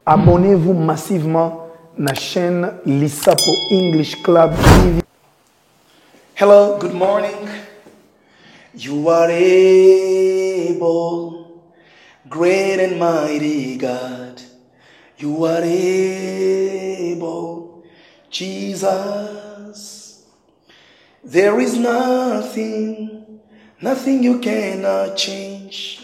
Abonnez-vous massivement à la chaîne Lissapo English Club TV. Hello, good morning. You are able, great and mighty God. You are able, Jesus. There is nothing you cannot change.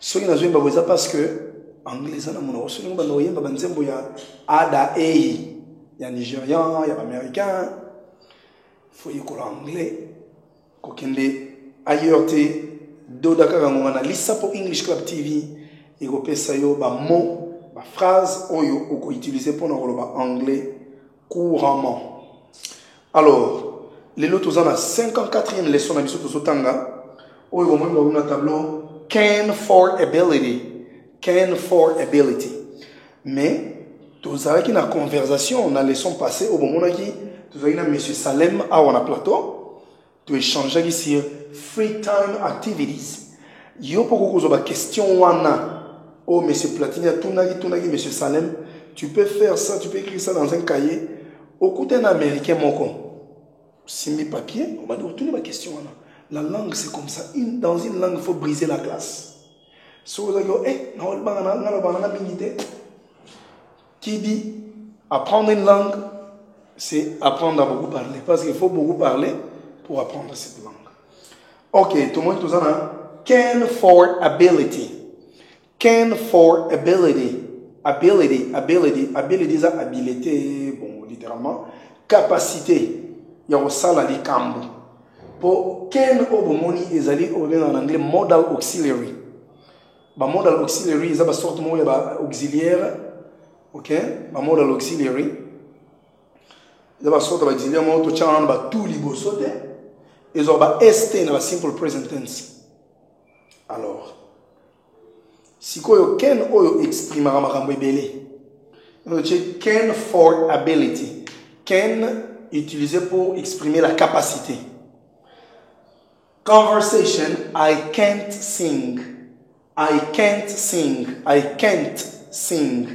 So, il y a parce que anglais ça na mono so ngba no yemba banzembo ya ada e ya nigérian ya américain faut y coller anglais ko kende ailleurs te do dakaka ngona Lissapo English Club TV et ko pesa yo ba mot ba phrase oyo ko utiliser pour na ba anglais couramment. Alors les lots tous en la 54e leçon na biso to tanga oyo mo mo na tableau can for ability. Can for ability. Mais, tous avec une conversation, on a leçon passée au moment où tous avec Monsieur Salem à on a plateau, tu échanger sur free time activities. Yo pour que vous question wana. Oh Monsieur Platini, tunagi Monsieur Salem, tu peux faire ça, tu peux écrire ça dans un cahier. Au côté d'un américain moko. Si mes papiers, on va dire toutes les questions wana. La langue c'est comme ça. Dans une langue, il faut briser la glace. Qui dit apprendre une langue, c'est apprendre à beaucoup parler. Parce qu'il faut beaucoup parler pour apprendre cette langue. Ok, tout le monde, tout ça, can for ability. Can for ability. Ability, c'est habilité, bon, littéralement. Capacité. Il y a aussi la likambo. Pour can obomoni, ils allaient en anglais modal auxiliary. Ba modal auxiliary is a sorte mo ya auxiliaire, ok? Ba modal auxiliary is a sorte ba auxiliaire mo to chana ba tout liboso te is ba st na ba simple present tense. Alors si koyo can oyo exprimera makambo ebele. On dit can for ability. Can utilisé pour exprimer la capacité. Conversation, I can't sing. I can't sing. I can't sing.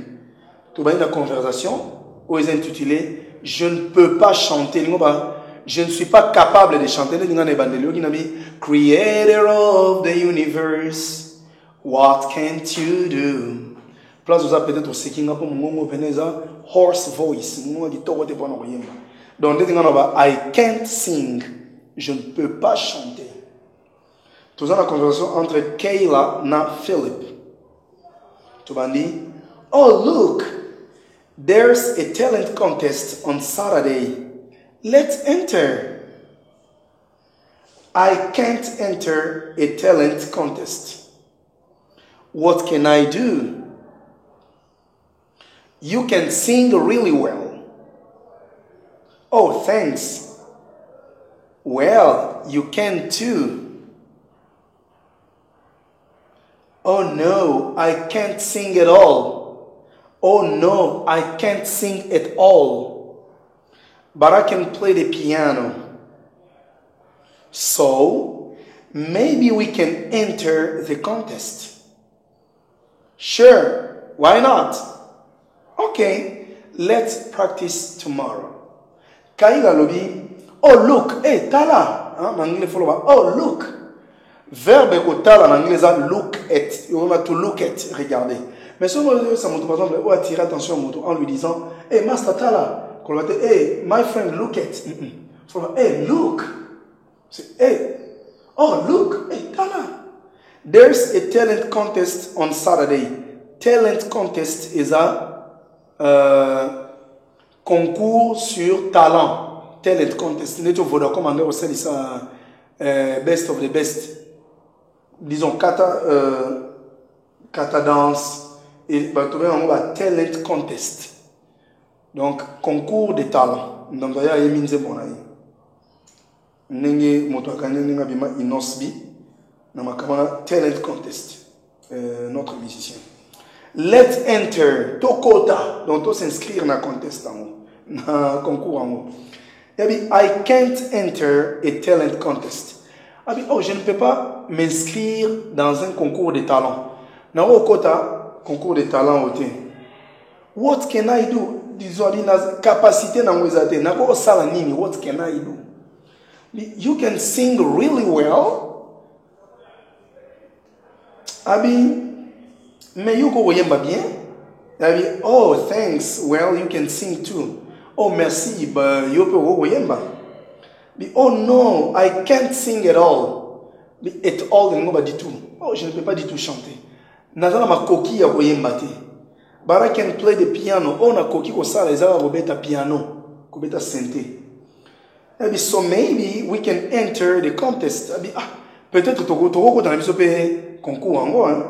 Tu vas dans la conversation, où est intitulé je ne peux pas chanter. Je ne suis pas capable de chanter. Creator of the universe, what can't you do? Place vous avez peut-être au sekinga pour mon veneza hoarse voice. Donc I can't sing. Je ne peux pas chanter. Tout ça la conversation entre Kayla et Philip. Tu vas dire, oh look, there's a talent contest on Saturday. Let's enter. I can't enter a talent contest. What can I do? You can sing really well. Oh, thanks. Well, you can too. Oh no, I can't sing at all. Oh no, I can't sing at all. But I can play the piano. So, maybe we can enter the contest. Sure, why not? Okay, let's practice tomorrow. Kaila lobi, oh look, hey, tala. Oh look. Verbe otala en anglais, look at. On va to look at, regarder. Mais si on ça montre par exemple, on attirer attention en lui disant, hey, master tala. Qu'on va dire, hey, my friend, look at. Hey, look. Hey, oh, look, hey, tala. There's a talent contest on Saturday. Talent contest is a concours sur talent. Talent contest. N'est-ce pas comme anglais, on sait ça, best of the best. Disons kata dance et bah tu vois on va talent contest, donc concours de talent. Donc il y a minze bonaï nengi moto akanya nenga bima inosbi na makamana talent contest, notre musicien. Let's enter tokota, donc to s'inscrire na contest en na concours en haut. I can't enter a talent contest. Oh, je ne peux pas m'inscrire dans un concours de talent. Dans un concours de talent. What can I do? Disons, capacité dans les athées. What can I do? You can sing really well. Mais you go bien. Oh, thanks. Well, you can sing too. Oh, merci. You go oh no, I can't sing at all. At all, nobody do. Oh, je ne peux pas du tout chanter. Nazana ma coquille à goyembate. But I can play the piano. Oh, na coquille ko sala ezala robeta piano, robeta synthé. So maybe we can enter the contest. Peut-être toko dans la biso pe concours ango hein.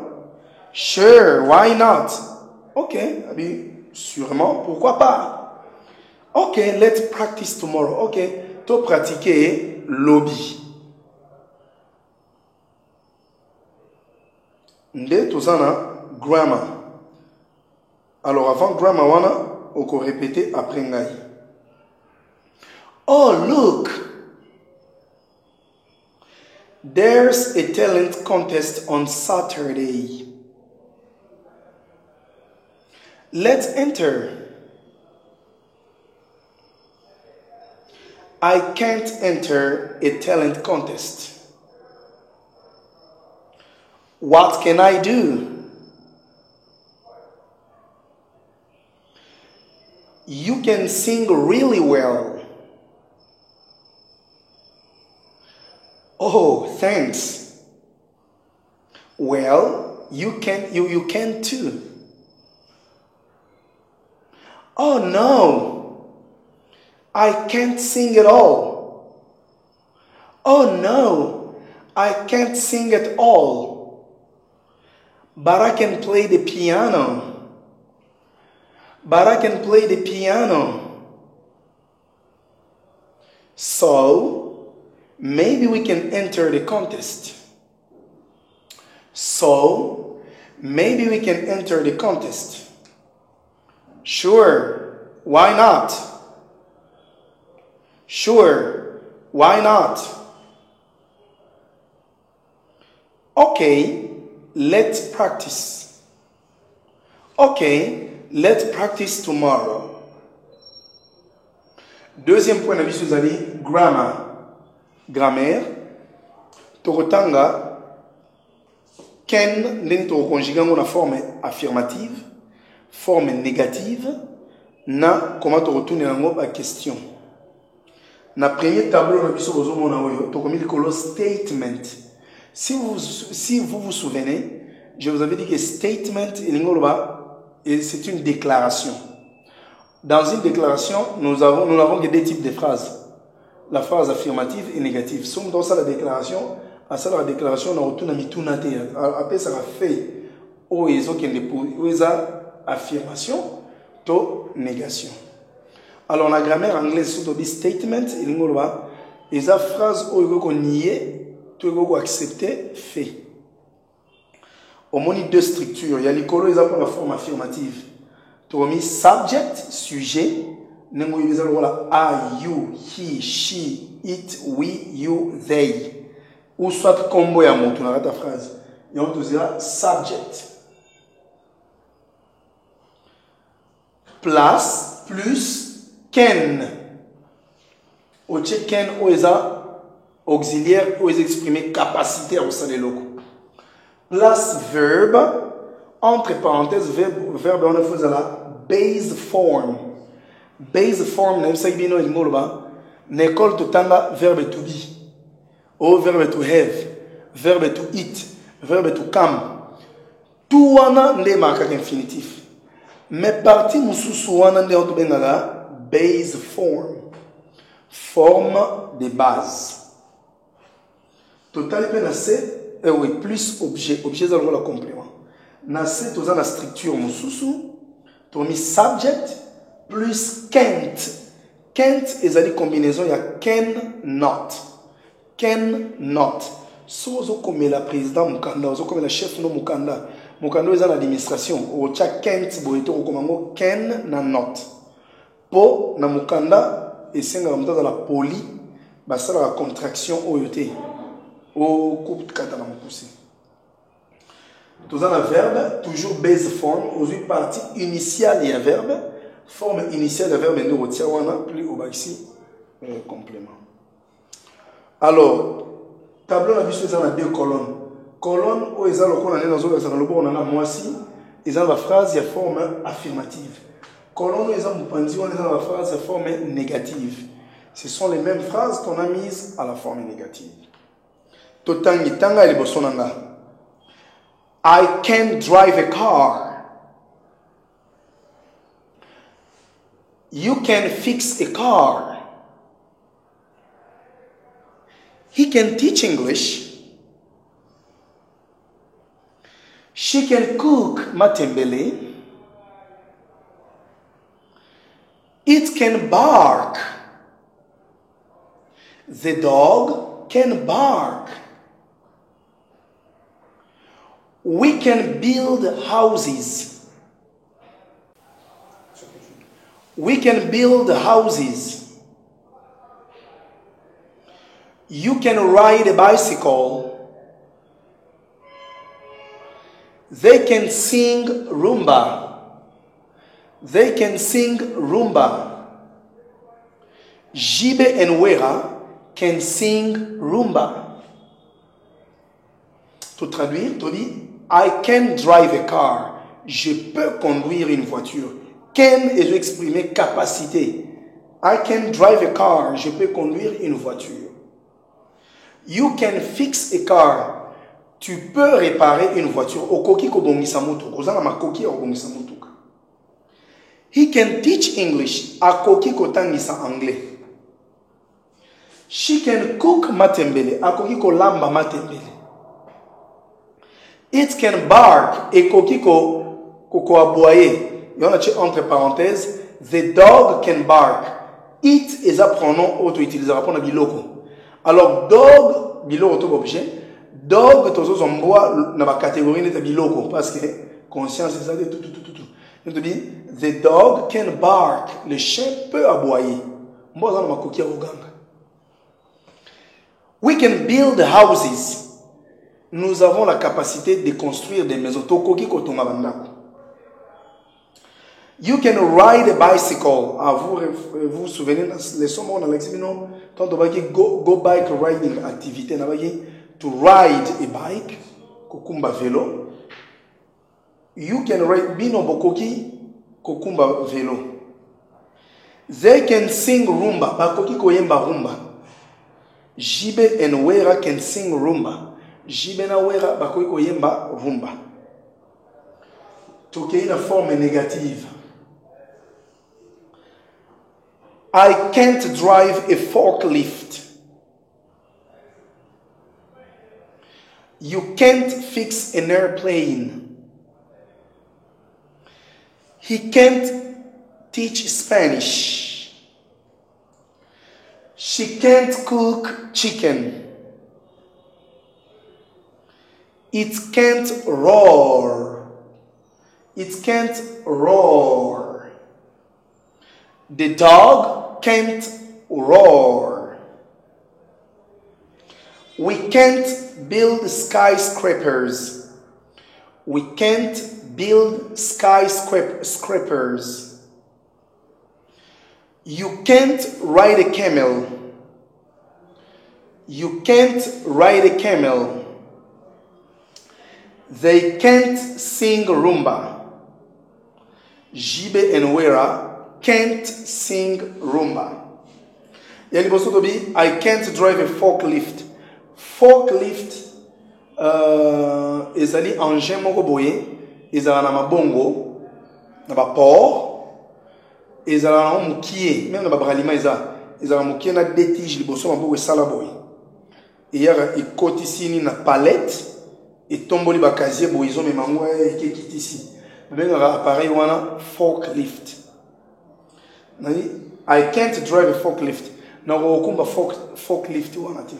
Sure, why not? Okay, sûrement, pourquoi pas? Okay, let's practice tomorrow. Okay, to pratiquer lobby. Nde tozana grammar. Alors avant grammar wana, on peut répéter après ngai. Oh, look! There's a talent contest on Saturday. Let's enter. I can't enter a talent contest. What can I do? You can sing really well. Oh, thanks. Well, you can too. Oh no, I can't sing at all. Oh no, I can't sing at all. But I can play the piano. But I can play the piano. So, maybe we can enter the contest. So, maybe we can enter the contest. Sure, why not? Sure, why not? Okay, let's practice. Okay, let's practice tomorrow. Deuxième point de vue, vous allez grammaire. Torotanga, ken neni to conjuguer na forme affirmative, forme négative, na comment to retourner nango ba question. Na premier tableau na biso bozomona oyo to komi likolo statement. Si vous vous souvenez, je vous avais dit que statement c'est une déclaration. Dans une déclaration, nous n'avons que deux types de phrases. La phrase affirmative et négative. Si on donne ça la déclaration, à ça la déclaration, on retourne à mitunate. Après ça va fait ou affirmation, to négation. Alors la grammaire anglaise surtout dit statement et l'ingolba, et la phrase où on nier, tout on accepter fait. Au moins deux structures. Il y a l'écolo, ils appellent la forme affirmative. Tu as mis subject, sujet. Nengo ils appellent la I, you, he, she, it, we, you, they. Ou soit combo ya mot, tu n'as pas ta phrase. Et on te dira subject. Place plus can. Au check can, ou auxiliaire, ou exprimer capacité au sein des locaux. Place verbe, entre parenthèses, verbe on a fait la base form. Base form, même ça bien il ngolba, n'école tout tanga verbe to be, ou verbe to have, verbe to eat, verbe to come. Tout wana nde marque infinitif. Mais partie mususu wana nde on bengala base form. Forme de base. Total peine c'est oui, plus objet, objet c'est le complément. Dans cette la structure mususu, tu as mis subject plus can't. Can't est la combinaison, il y a can not. Can not. Si vous avez la présidente Mukanda, vous avez la chef de Mukanda, Mukanda est l'administration. Vous avez can't, vous avez can na not. Po na Mukanda, et c'est dans la poly bah ça la contraction OET au coupe kata na poussé tout ça le verbe toujours base form aux partie initiale et un verbe forme initiale de verbe nous retient wana plus au bas ici complément. Alors tableau la biso dans deux colonnes où ils ont le qu'on a dans le bon on a moi si ils ont la phrase il y a forme affirmative colonne ils ont pensé on est dans la phrase de forme négative. Ce sont les mêmes phrases qu'on a mises à la forme négative. Totangi tanga ili bosonanga. I can drive a car. You can fix a car. He can teach English. She can cook matembele. It can bark. The dog can bark. We can build houses. We can build houses. You can ride a bicycle. They can sing rumba. They can sing rumba. Jibe and Wera can sing rumba. To traduire, tu dis I can drive a car. Je peux conduire une voiture. Can est exprimer capacité. I can drive a car. Je peux conduire une voiture. You can fix a car. Tu peux réparer une voiture. Okoki ko bongisa mutu. Kozana makoki ko bongisa mutu. He can teach English. Akoki ko tangisa anglais. She can cook matembele. Akoki ko lamba matembele. It can bark. Ekoki ko aboyer. Il y en a entre parenthèses. The dog can bark. It est un pronom auto-utilisé. Pour biloko. Alors dog biloko to objet. Dog tozo zomboa na ba catégorie de biloko parce que conscience c'est ça de tout. Donc dit the dog can bark. Le chien peut aboyer. Mboza na makoki ya uganga. We can build houses. Nous avons la capacité de construire des maisons. Tokoki kotonga bandako. You can ride a bicycle. Ah, vous vous souvenez les sommes on a l'exemple quand on va dire go bike riding activité na va to ride a bike kokumba vélo. You can ride bino bokoki kokumba vélo. They can sing rumba. Bakoki koyemba rumba. Jibe and Wera can sing rumba. Jibe na Wera bakoki koyemba rumba. Toke une forme négative. I can't drive a forklift. You can't fix an airplane. He can't teach Spanish. She can't cook chicken. It can't roar. It can't roar. The dog can't roar. We can't build skyscrapers. We can't build skyscrapers. You can't ride a camel. You can't ride a camel. They can't sing rumba. Jibe and Wera can't sing rumba. Yani boso tobi, I can't drive a forklift. Forklift ezali engin moko boye ezala na mabongo na ba port ezala na mukie même na ba bralima ezala mukie na deux tiges liboso maboko esala boye eyaka ekotisini na palette etomboli ba casier boye zo memango ekekitisi bengaka appareil wana forklift. I can't drive a forklift. Na okumba forklift wana ti.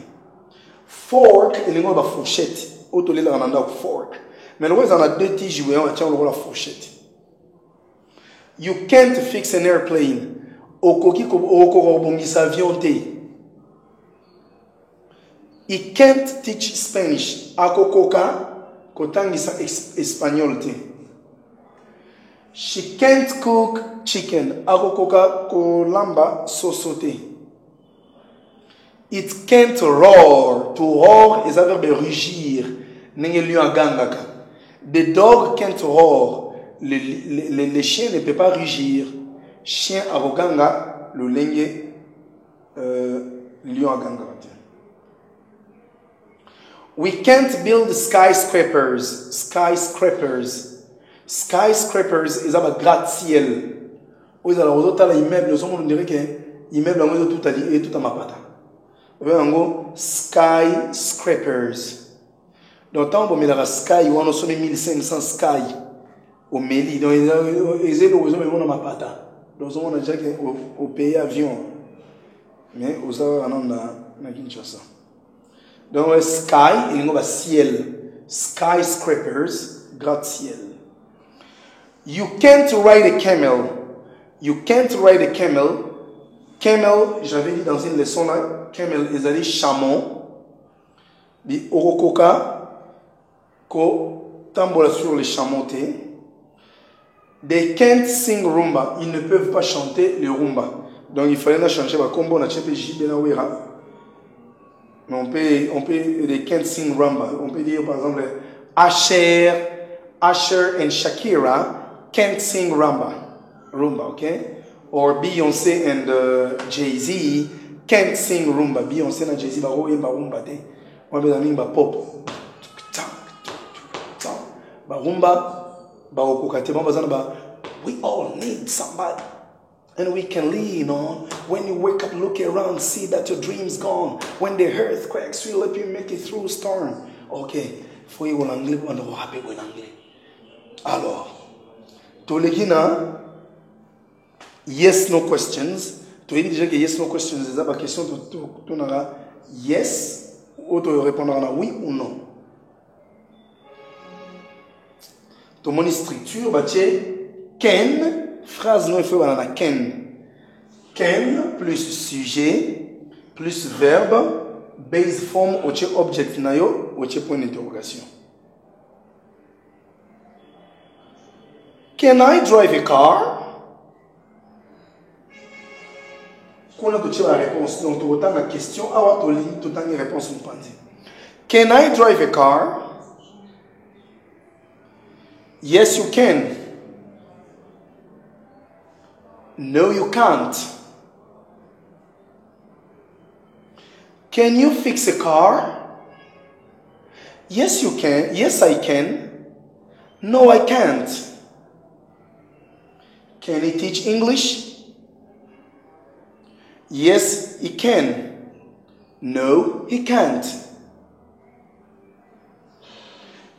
Fork elingo ba fourchette. Otolela na ndako fork. Mais le reste en a deux tiges où on tient la fourchette. You can't fix an airplane. okoki okobongisa avion te. He can't teach Spanish. Akokoka kotangisa espagnol te. She can't cook chicken. Akokoka kolamba soso te. It can't roar. To roar is a verbe rugir. Nenge lion agangaka. The dog can't roar. Le chien ne peut pas rugir. Chien aroganga, le lenge lion agangaka. We can't build skyscrapers. Skyscrapers. Skyscrapers is a gratte-ciel. Vous allez vous autres immeubles, nous sommes dirait que immeuble en tout ali et tout à ma pata. Vous voyez en gros skyscrapers. Donc tant pour mettre sky, on a sommet 1500 sky au Mali. Donc ils ont besoin de ma pata. Donc on a déjà au pays avion. Mais aux autres on a Kinshasa. Donc sky, il y a ciel. Skyscrapers, gratte-ciel. You can't ride a camel. You can't ride a camel. Camel, j'avais dit dans une leçon là, camel, ils allaient chameau. Bi orokoka, ko tambola sur les chameaux. They can't sing rumba. Ils ne peuvent pas chanter le rumba. Donc il fallait changer ma combo na chepe jibe na wera. Mais on peut, they can't sing rumba. On peut dire par exemple, Asher and Shakira can't sing rumba, okay? Or Beyoncé and Jay-Z can't sing rumba. Beyoncé and Jay-Z ba rumba te. On va dire ba pop. Ba rumba, ba okokate ba. We all need somebody. And we can lean on. When you wake up, look around, see that your dream's gone. When the earth cracks, will help you make it through storm. Okay, for you, on anglais, on va happy en anglais. Alors, to legina, yes, no questions. To dire que yes, no questions, c'est la question tu n'auras yes ou tu répondras oui ou non. To mon structure, bah tu can. Phrase non, il faut avoir can. Can plus sujet plus verbe base form ou object nayo ou point d'interrogation. Can I drive a car? Quand on a la réponse, donc tu as la question, tu as la réponse. Can I drive a car? Yes, you can. No, you can't. Can you fix a car? Yes, you can. Yes, I can. No, I can't. Can he teach English? Yes, he can. No, he can't.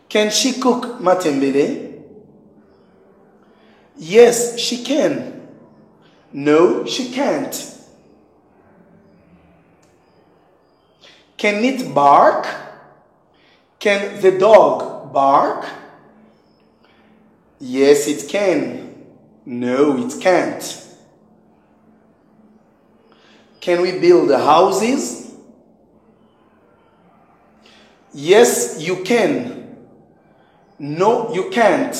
Can she cook matembele? Yes, she can. No, she can't. Can it bark? Can the dog bark? Yes, it can. No, it can't. Can we build houses? Yes, you can. No, you can't.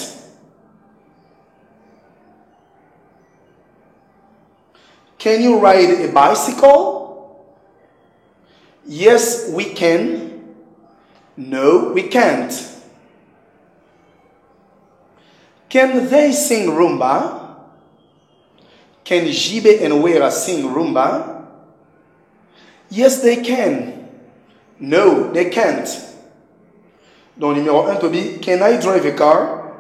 Can you ride a bicycle? Yes, we can. No, we can't. Can they sing rumba? Can Jibe and Wera sing rumba? Yes, they can. No, they can't. Donc, numéro 1, Toby, can I drive a car?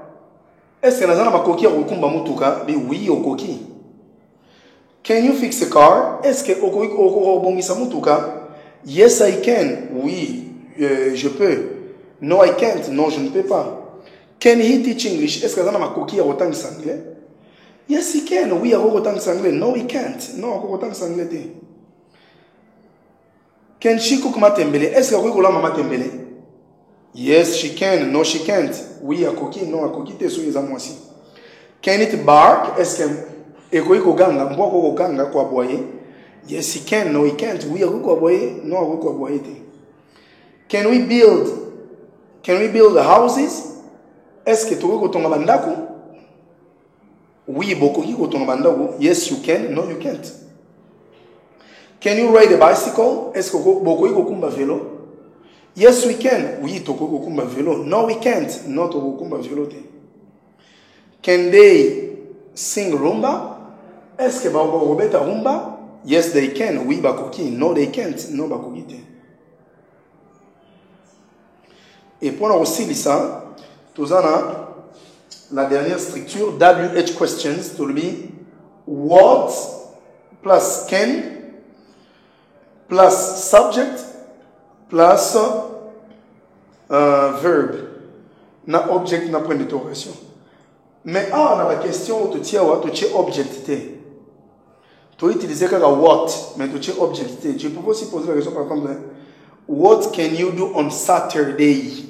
Est-ce que nous avons un coquille au kumba mutuka? Oui, au coquille. Can you fix a car? Est-ce que au bongisa mutuka? Yes, I can. Oui, je peux. No, I can't. Non, je ne peux pas. Can he teach English? Est-ce que nous avons un coquille au temps anglais? Yes, he can. Oui, au temps anglais. No, he can't. Non, au temps anglais. Can she cook matembele? Est-ce que vous avez matembele? Yes, she can. No, she can't. Oui, à coquille. Non, à coquille, t'es sur les amours aussi. Can it bark? Est-ce Et quoi ko ganga, mbo ko ganga ko aboyer. Yes, he can, no he can't. We are ko aboyer, no ko aboyer. Can we build houses? Est-ce que tu ko tonga bandako? Oui, boko ki ko tonga bandako. Yes, you can, no you can't. Can you ride a bicycle? Est-ce que boko ko kumba vélo? Yes, we can. Oui, toko ko kumba vélo. No, we can't. No, toko kumba vélo te. Can they sing rumba? Est-ce que bako robeta rumba? Yes, they can. Oui, bakoki. No, they can't. No, bakoki te. Et pour aussi ça, tout ça, la dernière structure, WH questions, to be what plus can plus subject plus verb. Na object na point d'interrogation. Mais on a la question tu tiens object. Tu utilises comme what, mais tu tiens object. Tu peux aussi poser la question par exemple, what can you do on Saturday?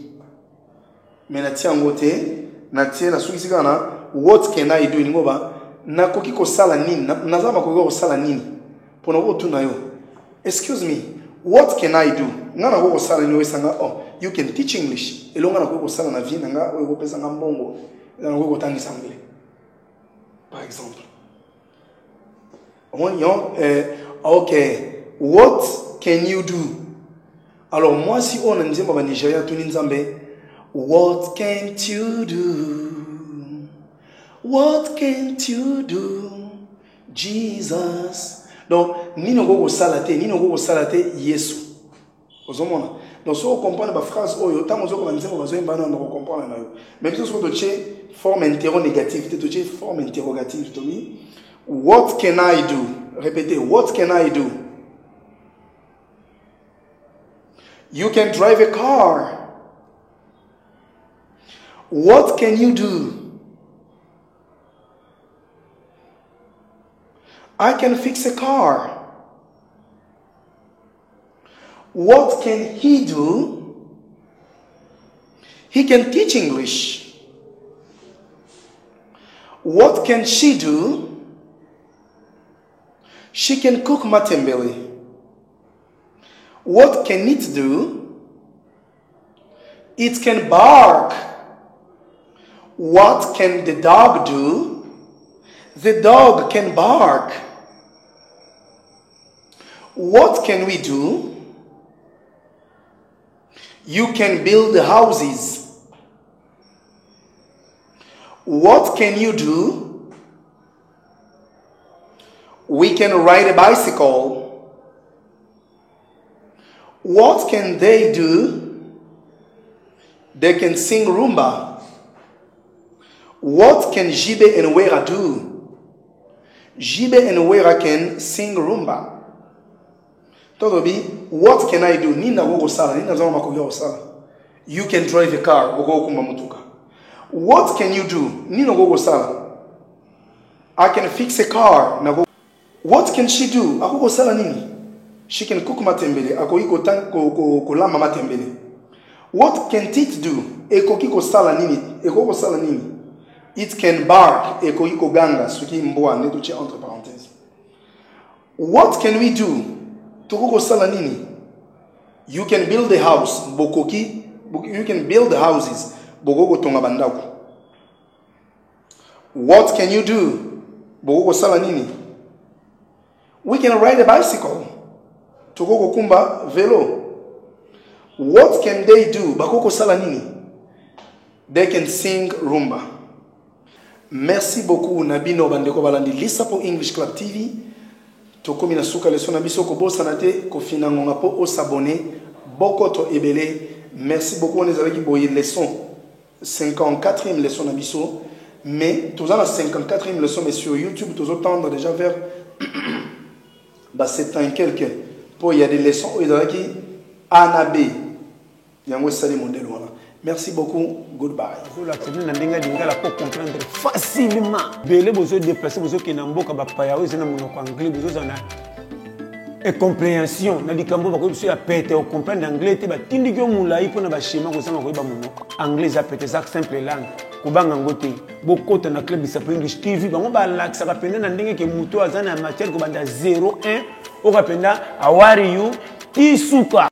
Mais na tiens ngote, na tiens na suki sikana, what can I do ngoba? Na koki ko sala nini? Na zama ko sala nini? Pona wo tu na yo. Excuse me, what can I do? Ngana ko sala ni wesanga oh, you can teach English. Elonga na ko sala na vie nga we ko pesa nga mbongo. Na ko tangisa anglais. Par exemple. Okay, what can you do? Alors moi si on a dit ba Nigeria tu ni nzambe, what can't you do? What can't you do? Jesus. Donc nino go salate Yesu. Ozomona. Donc si on comprend la phrase oyo tant ozo ko nzembo bazo mbana na ko comprendre na yo. Même si on doit forme interrogative, tu dois forme interrogative to me. What can I do? Répétez, what can I do? You can drive a car. What can you do? I can fix a car. What can he do? He can teach English. What can she do? She can cook matembele. What can it do? It can bark. What can the dog do? The dog can bark. What can we do? You can build houses. What can you do? We can ride a bicycle. What can they do? They can sing rumba. What can Jibe and Wera do? Jibe and Wera can sing rumba. Todobi, what can I do? Nina gogo sala, nina zama makoga sala. You can drive a car, gogo kumba mutuka. What can you do? Nina gogo sala. I can fix a car. What can she do? Ako sala nini? She can cook matembele. Ako iko tan ko lama matembele. What can it do? Eko kiko sala nini? Eko ko sala nini? It can bark. Eko iko ganga. Suki mbwa ne tuche entre parenthèses. What can we do? Toko sala nini? You can build a house. Bokoki. You can build houses. Bogoko tonga bandako. What can you do? Bogoko sala nini? We can ride a bicycle. Toko kumba velo. What can they do? Bakoko sala nini? They can sing rumba. Merci beaucoup Nabino Bandeko Balandi Lisa pour English Club TV. Toko mina suka leso na biso ko bosana te ko finango ngapo o s'abonner boko to ebele. Merci beaucoup on ezalaki boye leçon 54e leçon na biso mais tous la 54e leçon mais sur YouTube tous tendre déjà vers bah 7 ans et quelques pour il y a des leçons où ezalaki A na B. Yango sali modèle voilà. Merci beaucoup. Goodbye. Comprendre facilement. Belé besoin de déplacer besoin qui n'a pas de anglais besoin et compréhension na likambo ba ko biso ya pete o comprendre anglais te ba tindi ko mulai pona ba schéma ko sama ko ba mono anglais za pete ça simple langue ko banga ngote bokota na club sa English TV bango ba laksa ka penda na ndenge ke muto azana matière ko banda 01 o ka penda awari you isuka